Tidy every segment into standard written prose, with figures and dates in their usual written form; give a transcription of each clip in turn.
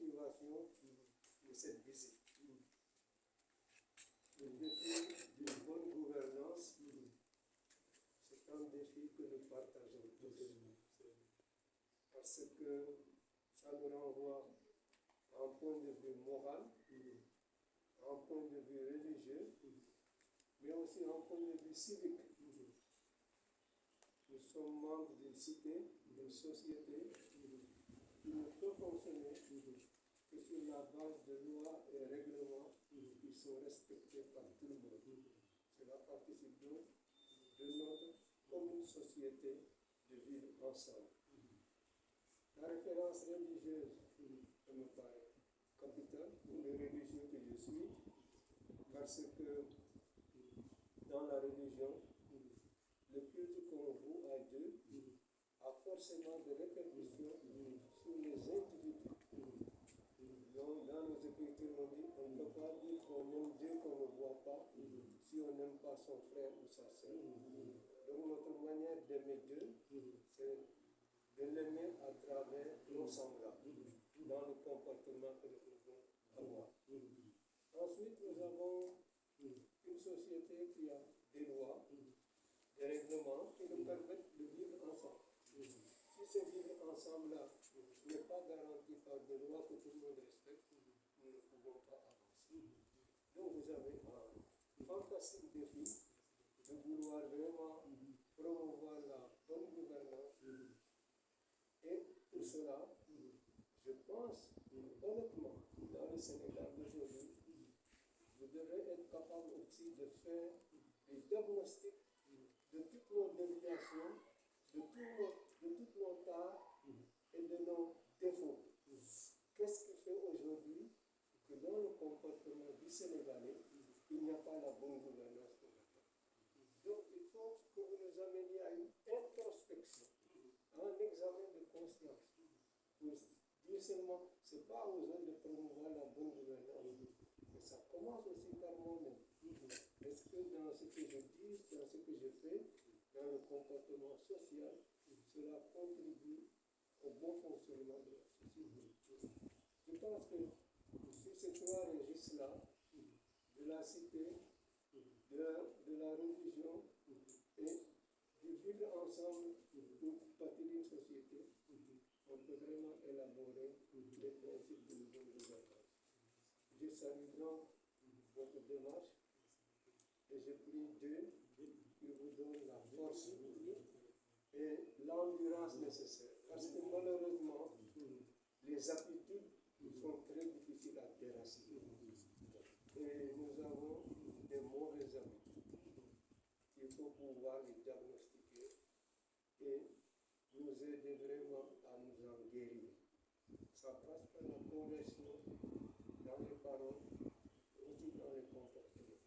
motivation de cette visite. Le défi d'une bonne gouvernance, c'est un défi que nous partageons tous. Parce que ça nous renvoie à un point de vue moral, à un point de vue religieux, mais aussi à un point de vue civique. Nous sommes membres d'une cité, d'une société qui ne peut fonctionner que sur la base de lois et règlements qui sont respectés par tout le monde. Cela participe donc de notre commune société de vivre ensemble. La référence religieuse me paraît capitale pour les religieux que je suis, parce que dans la religion, le culte qu'on voue à Dieu a forcément des répercussions sur les individus. Donc, dans nos écritures, on dit on ne peut pas dire qu'on aime Dieu qu'on ne voit pas si on n'aime pas son frère ou sa sœur. Donc, notre manière d'aimer Dieu, c'est de l'aimer à travers nos semblables, dans le comportement que nous pouvons avoir. Ensuite, nous avons une société qui a des lois, des règlements qui nous permettent de vivre ensemble. Si ce vivre ensemble-là n'est pas garanti par des lois que tout le monde respecte, nous ne pouvons pas avancer. Donc vous avez un fantastique défi de vouloir vraiment promouvoir la bonne gouvernance. Et pour cela, je pense honnêtement, dans le Sénégal d'aujourd'hui, vous devrez être capable aussi de faire des diagnostics de toutes nos déviations, de toutes nos tares et de nos défauts. Qu'est-ce qui fait aujourd'hui que dans le comportement du Sénégalais, il n'y a pas la bonne gouvernance qu'on attend? Donc il faut que vous nous ameniez à une introspection, à un examen de conscience, pour dire seulement, ce n'est pas aux autres de promouvoir la bonne gouvernance, mais ça commence aussi par moi-même. Est-ce que dans ce que je dis, dans ce que je fais, dans le comportement social, cela contribue au bon fonctionnement de la société? Je pense que sur ces trois registres-là, de la cité, de la religion et du vivre ensemble pour bâtir une société, on peut vraiment élaborer les principes d'une bonne gouvernance. Je salue donc votre démarche et je prie Dieu qu'il vous donne la force et l'endurance nécessaire. Parce que malheureusement, les aptitudes sont très difficiles à déraciner. Et nous avons des mauvaises habitudes. Il faut pouvoir les diagnostiquer et nous aider vraiment à nous en guérir. Ça passe par la conversion dans les paroles, aussi dans les comportements.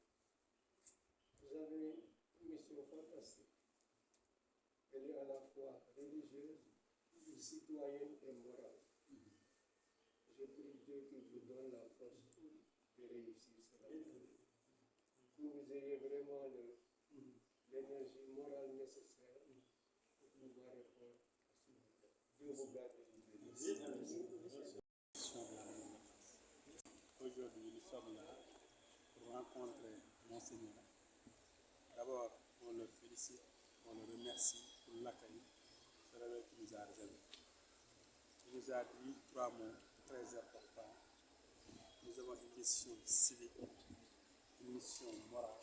Vous avez une mission fantastique. Elle est à la fois religieuse, citoyenne et morale. Je prie Dieu qu'il vous donne la force de réussir cela. Que vous ayez vraiment l'énergie morale nécessaire pour pouvoir répondre à ce moment. Dieu vous garde et vous bénisse. Aujourd'hui, nous sommes là pour rencontrer Monseigneur. D'abord, on le félicite, on le remercie pour l'accueil qu'il nous a réservé. Il nous a dit 3 mots très importants. Nous avons une mission civique, une mission morale,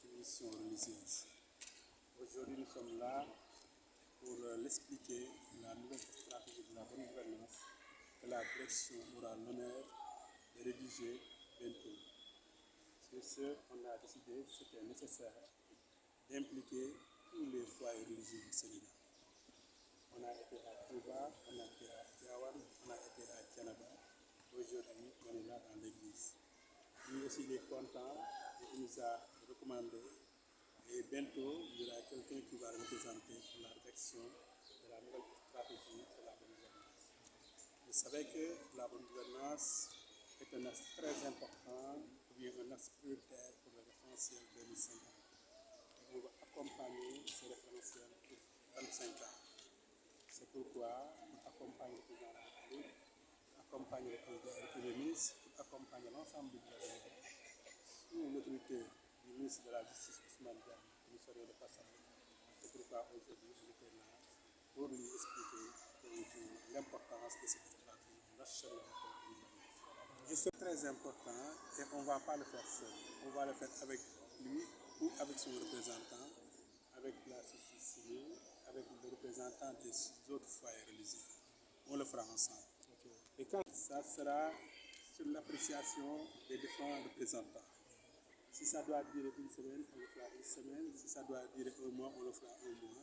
une mission religieuse. Aujourd'hui, nous sommes là pour l'expliquer la nouvelle stratégie de la bonne gouvernance que la direction aura l'honneur de rédiger bientôt. Sur ce, on a décidé, c'était nécessaire, d'impliquer tous les foyers religieux du Sénégal. On a été à Touba, on a été à Tiawan, on a été à Thiénaba. Aujourd'hui, on est là dans l'église. Lui aussi, il est content et il nous a recommandé. Et bientôt, il y aura quelqu'un qui va représenter pour la direction de la nouvelle stratégie de la bonne gouvernance. Vous savez que la bonne gouvernance est un axe très important, ou bien un axe prioritaire pour le référentiel 2050. Et on va accompagner ce référentiel pour 25 ans. C'est pourquoi nous accompagnons le président de la République, accompagner le Premier ministre, pour accompagner l'ensemble du gouvernement, sous l'autorité du ministre de la Justice, Ousmane Diagne, que nous serions de passage. C'est pourquoi aujourd'hui, on était là pour lui expliquer l'importance de cette stratégie nationale. C'est très important et on ne va pas le faire seul. On va le faire avec lui ou avec son représentant, avec la société civile, avec le représentant des autres foyers religieux. On le fera ensemble. Et quand ça sera sur l'appréciation des différents représentants. Si ça doit durer une semaine, on le fera une semaine. Si ça doit durer un mois, on le fera un mois.